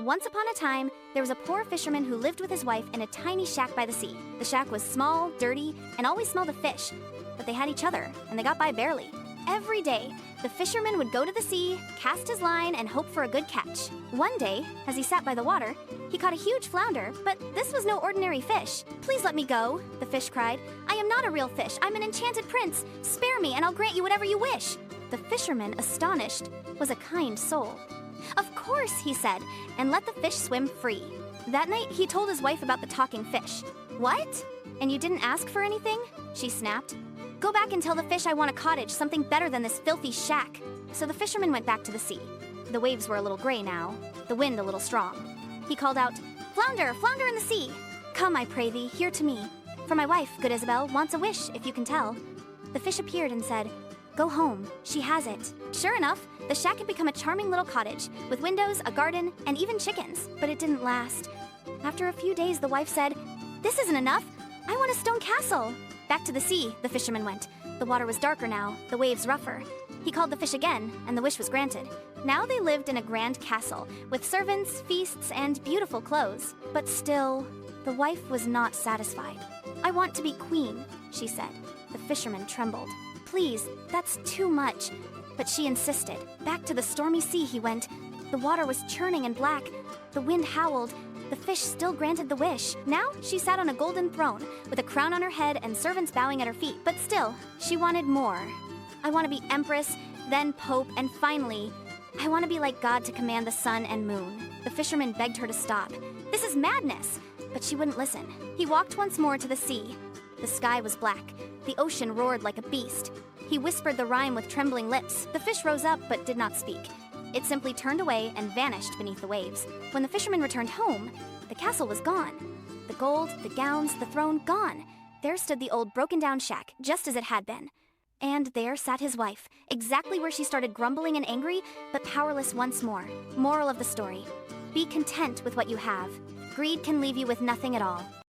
Once upon a time, there was a poor fisherman who lived with his wife in a tiny shack by the sea. The shack was small, dirty, and always smelled of fish. But they had each other, and they got by barely. Every day, the fisherman would go to the sea, cast his line, and hope for a good catch. One day, as he sat by the water, he caught a huge flounder, but this was no ordinary fish. "Please let me go," the fish cried. "I am not a real fish. I'm an enchanted prince. Spare me, and I'll grant you whatever you wish." The fisherman, astonished, was a kind soul. "Of course," he said, and let the fish swim free. That night, he told his wife about the talking fish. "What? And you didn't ask for anything?" she snapped. "Go back and tell the fish I want a cottage, something better than this filthy shack." So the fisherman went back to the sea. The waves were a little gray now, the wind a little strong. He called out, "Flounder, flounder in the sea! Come, I pray thee, here to me. For my wife, good Isabel, wants a wish, if you can tell." The fish appeared and said, "Go home, she has it." Sure enough, the shack had become a charming little cottage, with windows, a garden, and even chickens. But it didn't last. After a few days, the wife said, "This isn't enough. I want a stone castle." Back to the sea, the fisherman went. The water was darker now, the waves rougher. He called the fish again, and the wish was granted. Now they lived in a grand castle, with servants, feasts, and beautiful clothes. But still, the wife was not satisfied. "I want to be queen," she said. The fisherman trembled. "Please, that's too much." But she insisted. Back to the stormy sea he went. The water was churning and black. The wind howled. The fish still granted the wish. Now she sat on a golden throne, with a crown on her head and servants bowing at her feet. But still, she wanted more. "I want to be empress, then pope, and finally, I want to be like God to command the sun and moon." The fisherman begged her to stop. "This is madness!" But she wouldn't listen. He walked once more to the sea. The sky was black. The ocean roared like a beast. He whispered the rhyme with trembling lips. The fish rose up but did not speak. It simply turned away and vanished beneath the waves. When the fisherman returned home, the castle was gone. The gold, the gowns, the throne, gone. There stood the old broken-down shack, just as it had been. And there sat his wife, exactly where she started grumbling and angry, but powerless once more. Moral of the story: be content with what you have. Greed can leave you with nothing at all.